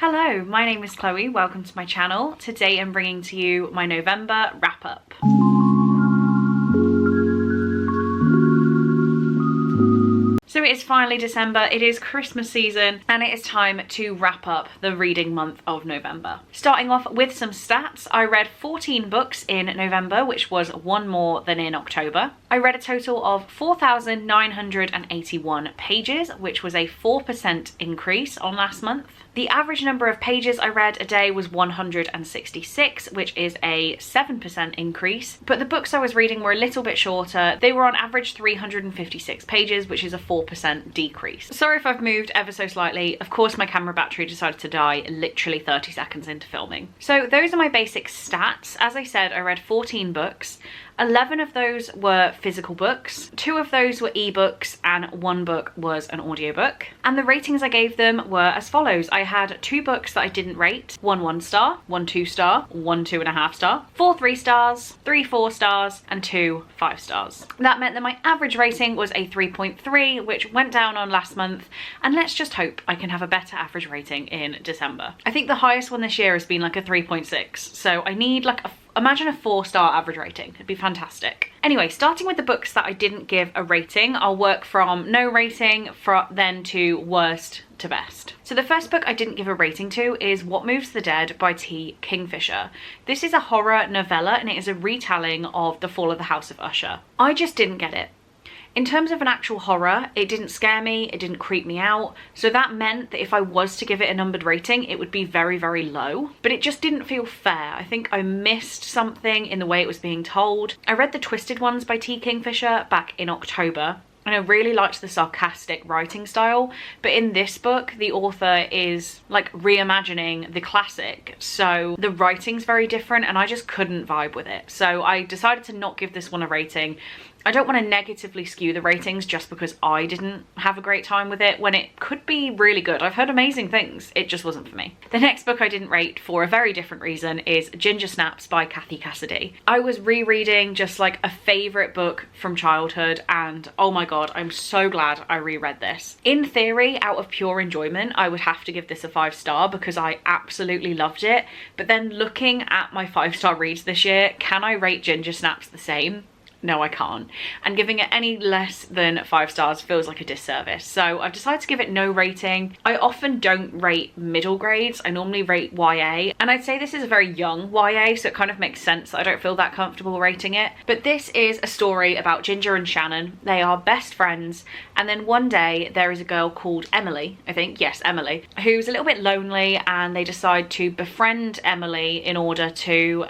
Hello, my name is Chloe, welcome to my channel. Today I'm bringing to you my November wrap up. So it is finally December, it is Christmas season, and it is time to wrap up the reading month of November. Starting off with some stats, I read 14 books in November, which was one more than in October. I read a total of 4,981 pages, which was a 4% increase on last month. The average number of pages I read a day was 166, which is a 7% increase. But the books I was reading were a little bit shorter. They were on average 356 pages, which is a 4% decrease. Sorry if I've moved ever so slightly. Of course, my camera battery decided to die literally 30 seconds into filming. So those are my basic stats. As I said, I read 14 books. 11 of those were physical books, 2 of those were ebooks, and 1 book was an audiobook. And the ratings I gave them were as follows. I had 2 books that I didn't rate, 1 1 star, 1 2 star, 1 2.5 star, 4 3 stars, 3 4 stars, and 2 5 stars. That meant that my average rating was a 3.3, which went down on last month, and let's just hope I can have a better average rating in December. I think the highest one this year has been like a 3.6, so I need like imagine a 4-star average rating. It'd be fantastic. Anyway, starting with the books that I didn't give a rating, I'll work from no rating then to worst to best. So the first book I didn't give a rating to is What Moves the Dead by T. Kingfisher. This is a horror novella and it is a retelling of The Fall of the House of Usher. I just didn't get it. In terms of an actual horror, it didn't scare me, it didn't creep me out, so that meant that if I was to give it a numbered rating, it would be very, very low. But it just didn't feel fair. I think I missed something in the way it was being told. I read The Twisted Ones by T. Kingfisher back in October, and I really liked the sarcastic writing style, but in this book the author is like reimagining the classic, so the writing's very different and I just couldn't vibe with it. So I decided to not give this one a rating. I don't want to negatively skew the ratings just because I didn't have a great time with it when it could be really good. I've heard amazing things, it just wasn't for me. The next book I didn't rate for a very different reason is Ginger Snaps by Kathy Cassidy. I was rereading just like a favourite book from childhood and oh my god, I'm so glad I reread this. In theory, out of pure enjoyment, I would have to give this a 5-star because I absolutely loved it. But then looking at my 5-star reads this year, can I rate Ginger Snaps the same? No, I can't. And giving it any less than 5 stars feels like a disservice. So I've decided to give it no rating. I often don't rate middle grades. I normally rate YA. And I'd say this is a very young YA, so it kind of makes sense that I don't feel that comfortable rating it. But this is a story about Ginger and Shannon. They are best friends. And then one day there is a girl called Emily, I think, yes, Emily, who's a little bit lonely, and they decide to befriend Emily in order to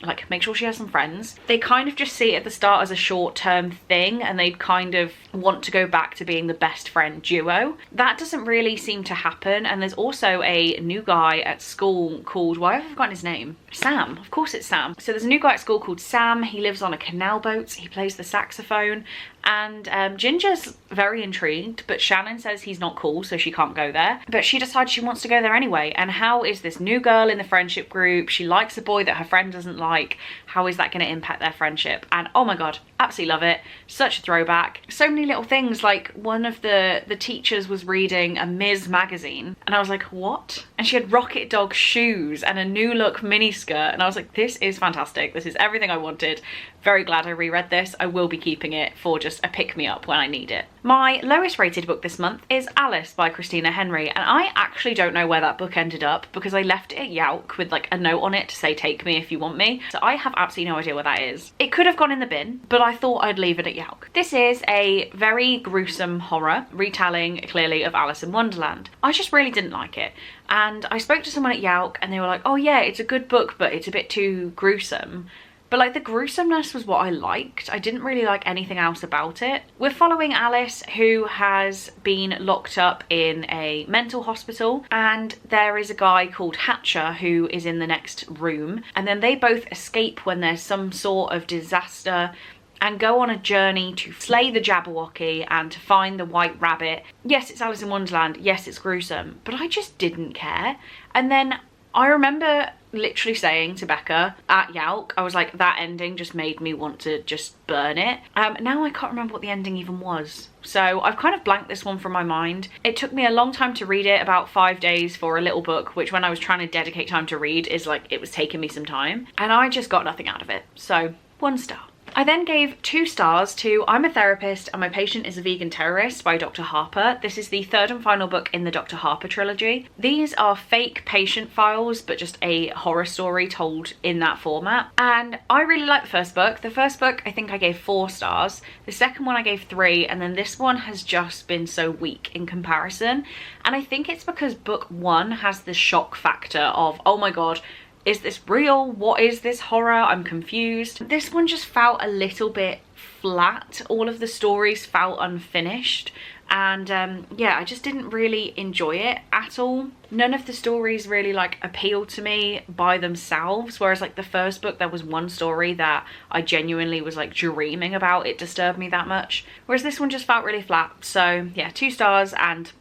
like make sure she has some friends. They kind of just see it at the start as a short-term thing and they kind of want to go back to being the best friend duo. That doesn't really seem to happen, and there's also a new guy at school called, why have I forgotten his name? Sam, of course it's Sam. So there's a new guy at school called Sam. He lives on a canal boat, he plays the saxophone, and Ginger's very intrigued, but Shannon says he's not cool, so she can't go there. But she decides she wants to go there anyway, and how is this new girl in the friendship group? She likes a boy that her friend doesn't like. How is that going to impact their friendship? And oh my god, absolutely love it. Such a throwback. So many little things, like one of the teachers was reading a Ms. magazine, and I was like, what? And she had Rocket Dog shoes and a New Look miniskirt, and I was like, this is fantastic. This is everything I wanted. Very glad I reread this. I will be keeping it for just a pick-me-up when I need it. My lowest rated book this month is Alice by Christina Henry, and I actually don't know where that book ended up because I left it at Yowk with like a note on it to say take me if you want me, so I have absolutely no idea where that is. It could have gone in the bin, but I thought I'd leave it at Yowk. This is a very gruesome horror retelling clearly of Alice in Wonderland. I just really didn't like it, and I spoke to someone at Yowk and they were like, oh yeah, it's a good book but it's a bit too gruesome. But like the gruesomeness was what I liked. I didn't really like anything else about it. We're following Alice, who has been locked up in a mental hospital, and there is a guy called Hatcher who is in the next room, and then they both escape when there's some sort of disaster and go on a journey to slay the Jabberwocky and to find the White Rabbit. Yes, it's Alice in Wonderland. Yes, it's gruesome, but I just didn't care. And then I remember literally saying to Becca at Yalk, I was like, that ending just made me want to just burn it. Now I can't remember what the ending even was. So I've kind of blanked this one from my mind. It took me a long time to read it, about 5 days for a little book, which when I was trying to dedicate time to read is like, it was taking me some time. And I just got nothing out of it. So 1 star. I then gave 2 stars to I'm a Therapist and My Patient is a Vegan Terrorist by Dr. Harper. This is the 3rd and final book in the Dr. Harper trilogy. These are fake patient files, but just a horror story told in that format. And I really like the first book. The first book, I think I gave 4 stars. The second one I gave 3, and then this one has just been so weak in comparison. And I think it's because book 1 has the shock factor of, oh my God, is this real? What is this horror? I'm confused. This one just felt a little bit flat. All of the stories felt unfinished. And yeah, I just didn't really enjoy it at all. None of the stories really like appealed to me by themselves. Whereas like the first book, there was one story that I genuinely was like dreaming about. It disturbed me that much. Whereas this one just felt really flat. So yeah, 2 stars and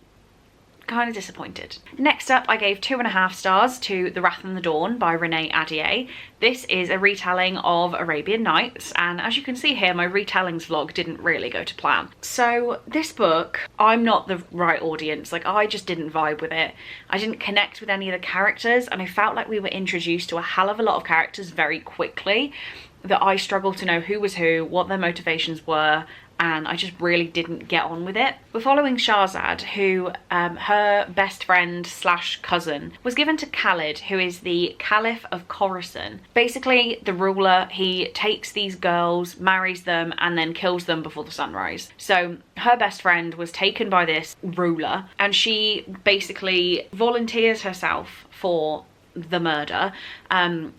kind of disappointed. Next up, I gave 2.5 stars to The Wrath and the Dawn by Renee Ahdieh. This is a retelling of Arabian Nights, and as you can see here, my retellings vlog didn't really go to plan. So this book, I'm not the right audience. Like, I just didn't vibe with it. I didn't connect with any of the characters, and I felt like we were introduced to a hell of a lot of characters very quickly that I struggled to know who was who, what their motivations were, and I just really didn't get on with it. We're following Shahzad, who her best friend slash cousin was given to Khalid, who is the Caliph of Khorasan. Basically the ruler. He takes these girls, marries them, and then kills them before the sunrise. So her best friend was taken by this ruler, and she basically volunteers herself for the murder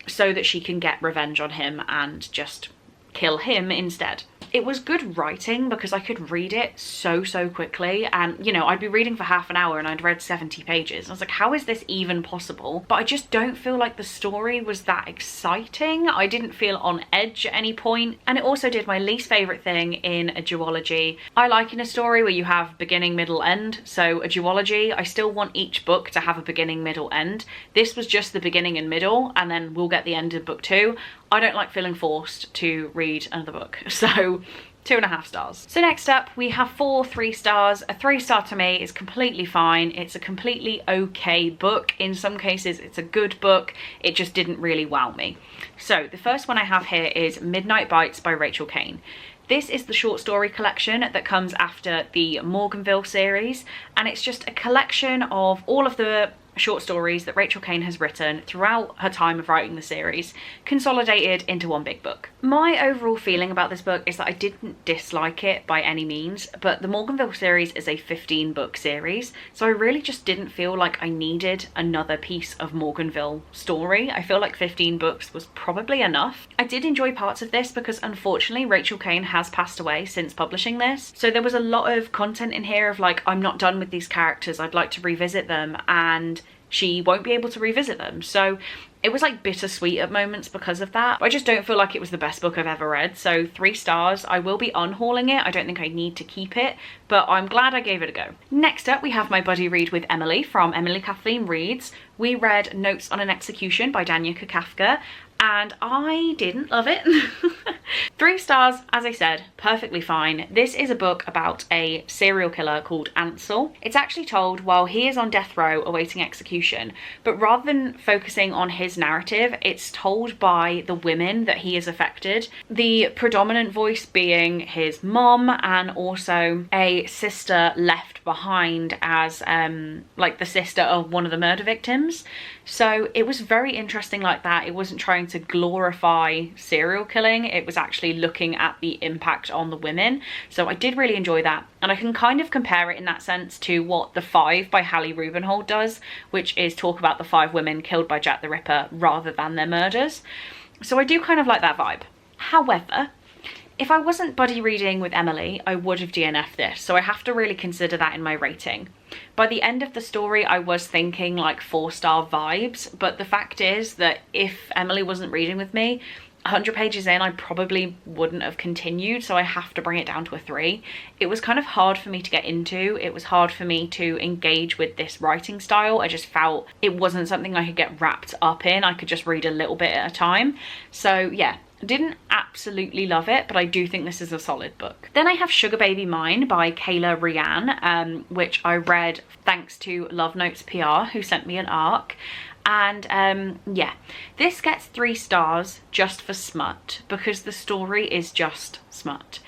so that she can get revenge on him and just kill him instead. It was good writing because I could read it so quickly, and you know, I'd be reading for half an hour and I'd read 70 pages. I was like, how is this even possible? But I just don't feel like the story was that exciting. I didn't feel on edge at any point, and it also did my least favorite thing in a duology. I like in a story where you have beginning, middle, end. So a duology, I still want each book to have a beginning, middle, end. This was just the beginning and middle, and then we'll get the end of book 2. I don't like feeling forced to read another book, so 2.5 stars. So next up, we have 4 3 stars. A 3-star to me is completely fine. It's a completely okay book. In some cases, it's a good book. It just didn't really wow me. So the first one I have here is Midnight Bites by Rachel Caine. This is the short story collection that comes after the Morganville series, and it's just a collection of all of the short stories that Rachel Caine has written throughout her time of writing the series, consolidated into one big book. My overall feeling about this book is that I didn't dislike it by any means, but the Morganville series is a 15-book series, so I really just didn't feel like I needed another piece of Morganville story. I feel like 15 books was probably enough. I did enjoy parts of this because unfortunately Rachel Caine has passed away since publishing this, so there was a lot of content in here of like, I'm not done with these characters, I'd like to revisit them, and she won't be able to revisit them. So it was like bittersweet at moments because of that. But I just don't feel like it was the best book I've ever read. So 3 stars. I will be unhauling it. I don't think I need to keep it, but I'm glad I gave it a go. Next up, we have my buddy read with Emily from Emily Kathleen Reads. We read Notes on an Execution by Danica Kafka, and I didn't love it. 3 stars, as I said, perfectly fine. This is a book about a serial killer called Ansel. It's actually told while he is on death row awaiting execution, but rather than focusing on his narrative, it's told by the women that he has affected. The predominant voice being his mom, and also a sister left behind as like the sister of one of the murder victims. So it was very interesting like that. It wasn't trying to glorify serial killing, it was actually looking at the impact on the women. So I did really enjoy that, and I can kind of compare it in that sense to what The Five by Hallie Rubenhold does, which is talk about the 5 women killed by Jack the Ripper rather than their murders. So I do kind of like that vibe. However, if I wasn't buddy reading with Emily, I would have DNF'd this, so I have to really consider that in my rating. By the end of the story, I was thinking like 4-star vibes, but the fact is that if Emily wasn't reading with me, 100 pages in, I probably wouldn't have continued, so I have to bring it down to a 3. It was kind of hard for me to get into. It was hard for me to engage with this writing style. I just felt it wasn't something I could get wrapped up in. I could just read a little bit at a time. So yeah, I didn't absolutely love it, but I do think this is a solid book. Then I have Sugar Baby Mine by Kayla Rianne, which I read thanks to Love Notes PR, who sent me an ARC. And yeah, this gets 3 stars just for smut, because the story is just smut.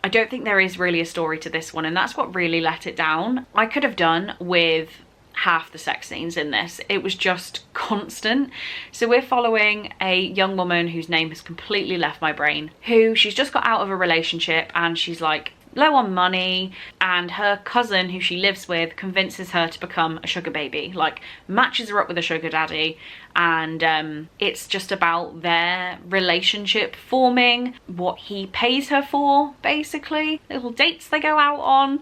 I don't think there is really a story to this one, and that's what really let it down. I could have done with half the sex scenes in this. It was just constant. So we're following a young woman whose name has completely left my brain, who she's just got out of a relationship and she's like low on money, and her cousin who she lives with convinces her to become a sugar baby, like matches her up with a sugar daddy, and it's just about their relationship forming, what he pays her for, basically, little dates they go out on.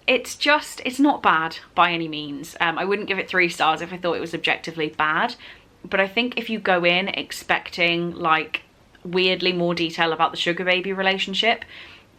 It's not bad by any means. I wouldn't give it 3 stars if I thought it was objectively bad, but I think if you go in expecting like weirdly more detail about the sugar baby relationship,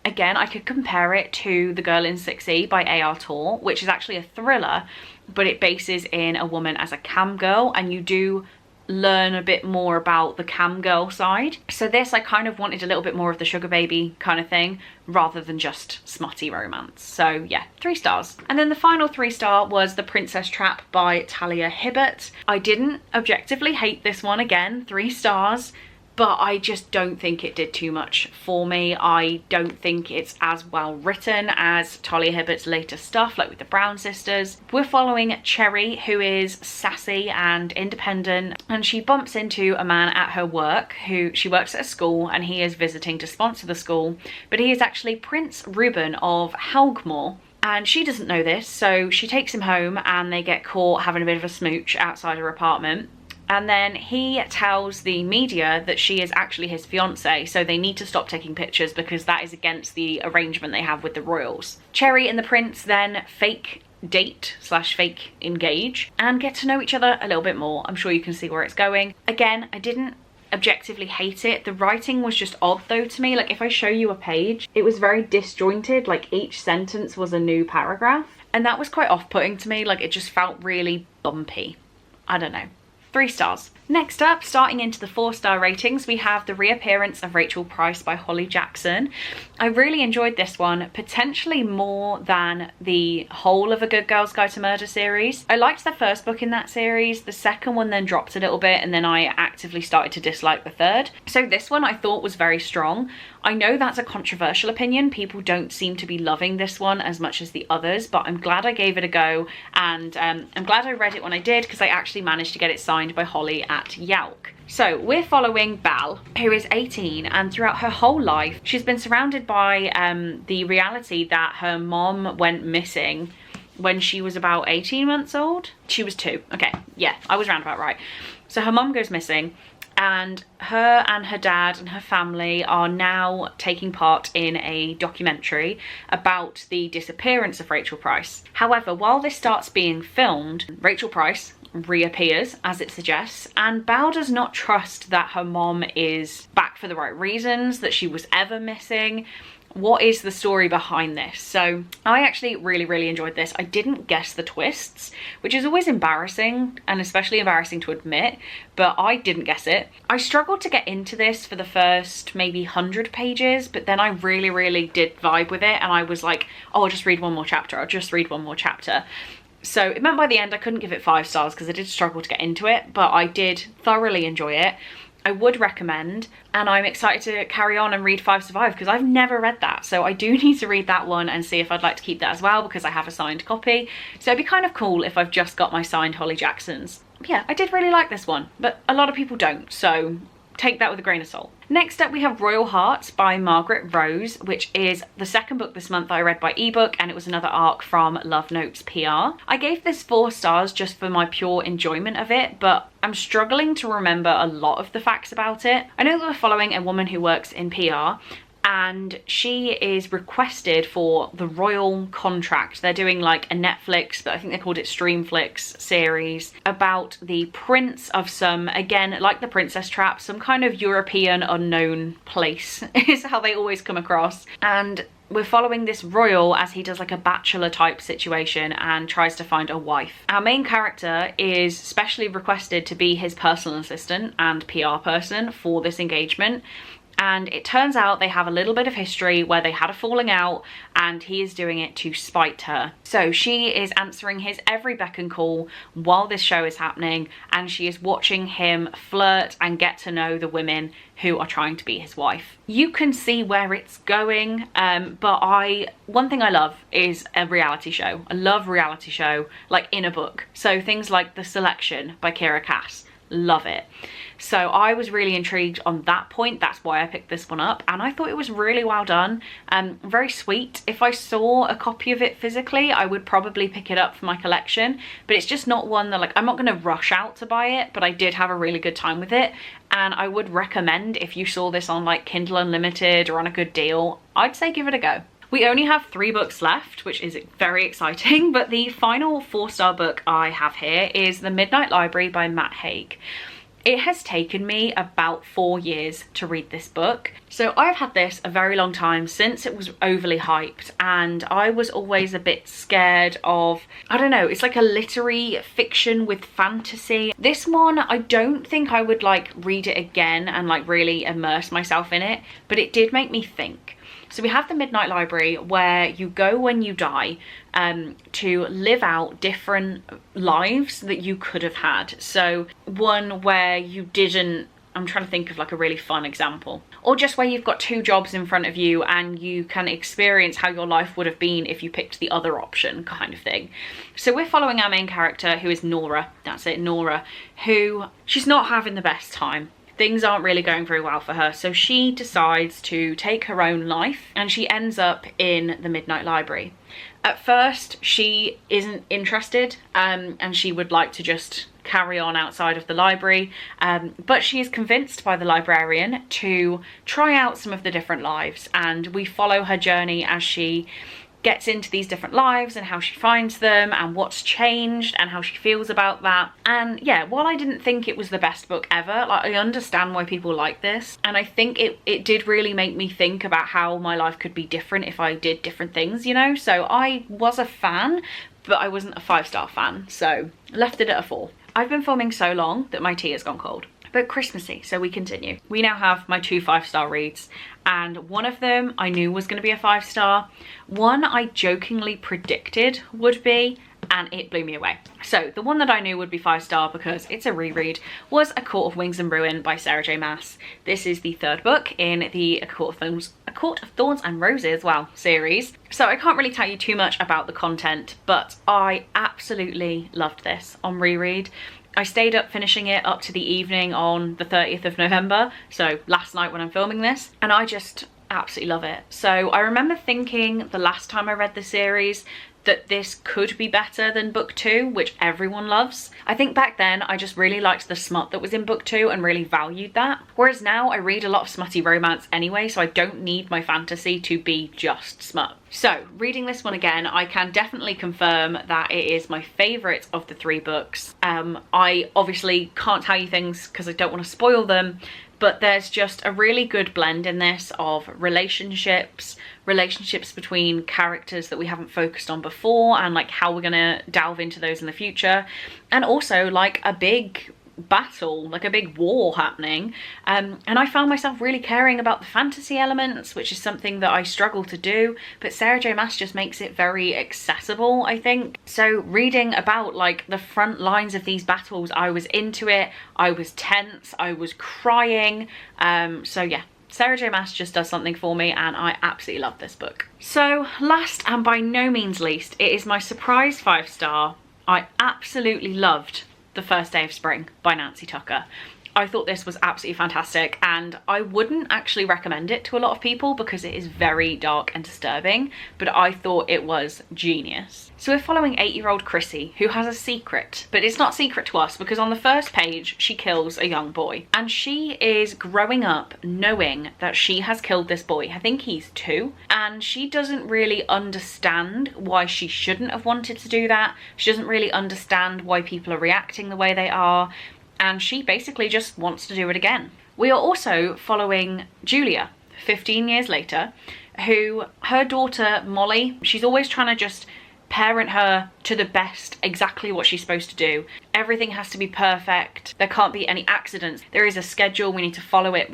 again, I could compare it to The Girl in 6E by A.R. Torr, which is actually a thriller, but it bases in a woman as a cam girl, and you do learn a bit more about the cam girl side. So this, I kind of wanted a little bit more of the sugar baby kind of thing rather than just smutty romance. So yeah, 3 stars. And then the final 3-star was The Princess Trap by Talia Hibbert. I didn't objectively hate this one, again, 3 stars. But I just don't think it did too much for me. I don't think it's as well written as Talia Hibbert's later stuff, like with the Brown sisters. We're following Cherry, who is sassy and independent, and she bumps into a man at her work who she works at a school, and he is visiting to sponsor the school, but he is actually Prince Reuben of Helgmore. And she doesn't know this, so she takes him home and they get caught having a bit of a smooch outside her apartment. And then he tells the media that she is actually his fiance, so they need to stop taking pictures because that is against the arrangement they have with the royals. Cherry and the prince then fake date / fake engage and get to know each other a little bit more. I'm sure you can see where it's going. Again, I didn't objectively hate it. The writing was just odd though to me. Like if I show you a page, it was very disjointed, like each sentence was a new paragraph, and that was quite off-putting to me. Like it just felt really bumpy. I don't know. 3 stars. Next up, starting into the 4-star ratings, we have The Reappearance of Rachel Price by Holly Jackson. I really enjoyed this one, potentially more than the whole of A Good Girl's Guide to Murder series. I liked the first book in that series. The second one then dropped a little bit, and then I actively started to dislike the third. So this one I thought was very strong. I know that's a controversial opinion. People don't seem to be loving this one as much as the others, but I'm glad I gave it a go, and I'm glad I read it when I did, because I actually managed to get it signed by Holly at Yalc. So we're following Belle, who is 18, and throughout her whole life she's been surrounded by the reality that her mom went missing when she was about 18 months old. She was 2. Okay, yeah, I was round about right. So her mom goes missing, and her dad and her family are now taking part in a documentary about the disappearance of Rachel Price. However, while this starts being filmed, Rachel Price reappears, as it suggests, and Belle does not trust that her mom is back for the right reasons, that she was ever missing. What is the story behind this? So I actually really enjoyed this. I didn't guess the twists, which is always embarrassing, and especially embarrassing to admit, but I didn't guess it. I struggled to get into this for the first maybe 100 pages, but then I really did vibe with it, and I was like, oh, I'll just read one more chapter, I'll just read one more chapter. So it meant by the end I couldn't give it 5 stars because I did struggle to get into it, but I did thoroughly enjoy it. I would recommend, and I'm excited to carry on and read 5 Survive because I've never read that, so I do need to read that one and see if I'd like to keep that as well because I have a signed copy. So it'd be kind of cool if I've just got my signed Holly Jacksons. Yeah, I did really like this one, but a lot of people don't, so take that with a grain of salt. Next up we have Royal Hearts by Margaret Rose, which is the second book this month I read by ebook, and it was another arc from Love Notes PR. I gave this 4 stars just for my pure enjoyment of it, but I'm struggling to remember a lot of the facts about it. I know that we're following a woman who works in PR, and she is requested for the royal contract. They're doing like a Netflix, but I think they called it Streamflix series, about the prince of some, again, like the Princess Trap, some kind of European unknown place is how they always come across. And we're following this royal as he does like a bachelor type situation and tries to find a wife. Our main character is specially requested to be his personal assistant and PR person for this engagement. And it turns out they have a little bit of history where they had a falling out, and he is doing it to spite her. So she is answering his every beck and call while this show is happening, and she is watching him flirt and get to know the women who are trying to be his wife. You can see where it's going, but one thing I love is a reality show. I love reality show, like in a book. So things like The Selection by Kiera Cass, love it. So I was really intrigued on that point. That's why I picked this one up, and I thought it was really well done, very sweet. If I saw a copy of it physically, I would probably pick it up for my collection, but it's just not one that, like, I'm not going to rush out to buy it, but I did have a really good time with it, and I would recommend, if you saw this on like Kindle Unlimited or on a good deal, I'd say give it a go. We only have 3 books left, which is very exciting, but the final 4-star book I have here is The Midnight Library by Matt Haig. It has taken me about 4 years to read this book. So I've had this a very long time, since it was overly hyped, and I was always a bit scared of, I don't know, it's like a literary fiction with fantasy. This one, I don't think I would like read it again and like really immerse myself in it, but it did make me think. So we have the Midnight Library, where you go when you die to live out different lives that you could have had. So one where you didn't, I'm trying to think of like a really fun example, or just where you've got 2 jobs in front of you and you can experience how your life would have been if you picked the other option, kind of thing. So we're following our main character, who is Nora. That's it, Nora, who, she's not having the best time. Things aren't really going very well for her, so she decides to take her own life, and she ends up in the Midnight Library. At first, she isn't interested, and she would like to just carry on outside of the library, but she is convinced by the librarian to try out some of the different lives, and we follow her journey as she gets into these different lives and how she finds them and what's changed and how she feels about that. And yeah, while I didn't think it was the best book ever, like, I understand why people like this, and I think it did really make me think about how my life could be different if I did different things, you know. So I was a fan, but I wasn't a 5-star fan, so left it at a 4. I've been filming so long that my tea has gone cold, but Christmassy, so we continue. We now have my 2 5-star reads, and one of them I knew was going to be a 5-star. One I jokingly predicted would be, and it blew me away. So the one that I knew would be 5-star because it's a reread was A Court of Wings and Ruin by Sarah J Maas. This is the 3rd book in the A Court of Thorns and Roses, wow, series. So I can't really tell you too much about the content, but I absolutely loved this on reread. I stayed up finishing it up to the evening on the 30th of November, so last night when I'm filming this, and I just absolutely love it. So I remember thinking the last time I read the series that this could be better than book 2, which everyone loves. I think back then I just really liked the smut that was in book 2 and really valued that. Whereas now I read a lot of smutty romance anyway, so I don't need my fantasy to be just smut. So reading this one again, I can definitely confirm that it is my favourite of the 3 books. I obviously can't tell you things because I don't want to spoil them, but there's just a really good blend in this of relationships between characters that we haven't focused on before, and like how we're gonna delve into those in the future, and also like a big battle, like a big war happening, and I found myself really caring about the fantasy elements, which is something that I struggle to do, but Sarah J Maas just makes it very accessible, I think. So reading about like the front lines of these battles, I was into it, I was tense, I was crying, so yeah, Sarah J Maas just does something for me, and I absolutely love this book. So last and by no means least, it is my surprise 5-star. I absolutely loved The First Day of Spring by Nancy Tucker. I thought this was absolutely fantastic, and I wouldn't actually recommend it to a lot of people because it is very dark and disturbing, but I thought it was genius. So we're following 8-year-old Chrissy, who has a secret, but it's not secret to us because on the first page she kills a young boy, and she is growing up knowing that she has killed this boy. I think he's 2, and she doesn't really understand why she shouldn't have wanted to do that. She doesn't really understand why people are reacting the way they are, and she basically just wants to do it again. We are also following Julia, 15 years later, who, her daughter Molly, she's always trying to just parent her to the best, exactly what she's supposed to do. Everything has to be perfect. There can't be any accidents. There is a schedule. We need to follow it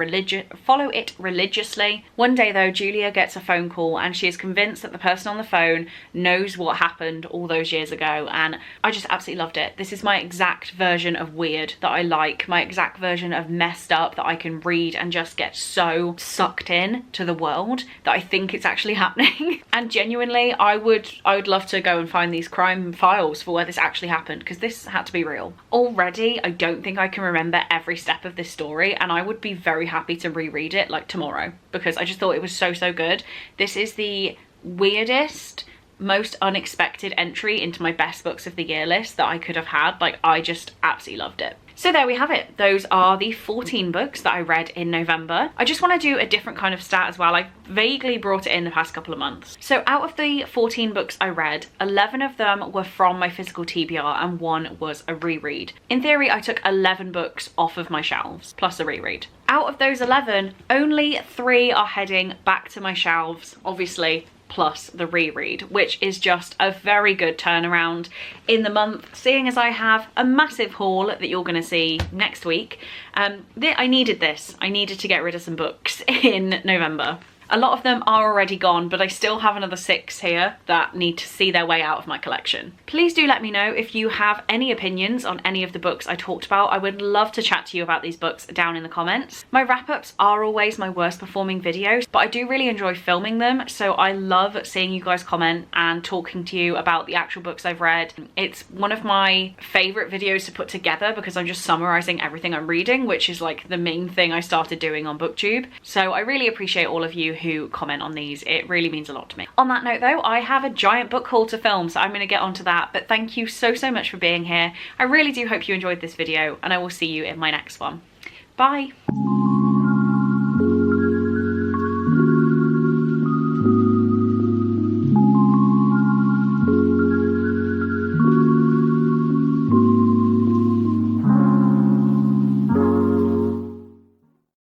religiously. One day though, Julia gets a phone call and she is convinced that the person on the phone knows what happened all those years ago, and I just absolutely loved it. This is my exact version of weird that I like, my exact version of messed up that I can read and just get so sucked in to the world that I think it's actually happening. And genuinely, I would love to go and find these crime files for where this actually happened, because this had to be real. Already, I don't think I can remember every step of this story, and I would be very happy to reread it like tomorrow because I just thought it was so good. This is the weirdest, most unexpected entry into my best books of the year list that I could have had. Like, I just absolutely loved it. So there we have it. Those are the 14 books that I read in November. I just want to do a different kind of stat as well. I vaguely brought it in the past couple of months. So out of the 14 books I read, 11 of them were from my physical TBR and 1 was a reread. In theory, I took 11 books off of my shelves, plus a reread. Out of those 11, only 3 are heading back to my shelves, obviously, plus the reread, which is just a very good turnaround in the month, seeing as I have a massive haul that you're going to see next week. I needed this. I needed to get rid of some books in November. A lot of them are already gone, but I still have another 6 here that need to see their way out of my collection. Please do let me know if you have any opinions on any of the books I talked about. I would love to chat to you about these books down in the comments. My wrap-ups are always my worst performing videos, but I do really enjoy filming them, so I love seeing you guys comment and talking to you about the actual books I've read. It's one of my favourite videos to put together because I'm just summarising everything I'm reading, which is like the main thing I started doing on BookTube. So I really appreciate all of you who comment on these. It really means a lot to me. On that note though, I have a giant book haul to film, so I'm going to get onto that, but thank you so much for being here. I really do hope you enjoyed this video, and I will see you in my next one. Bye!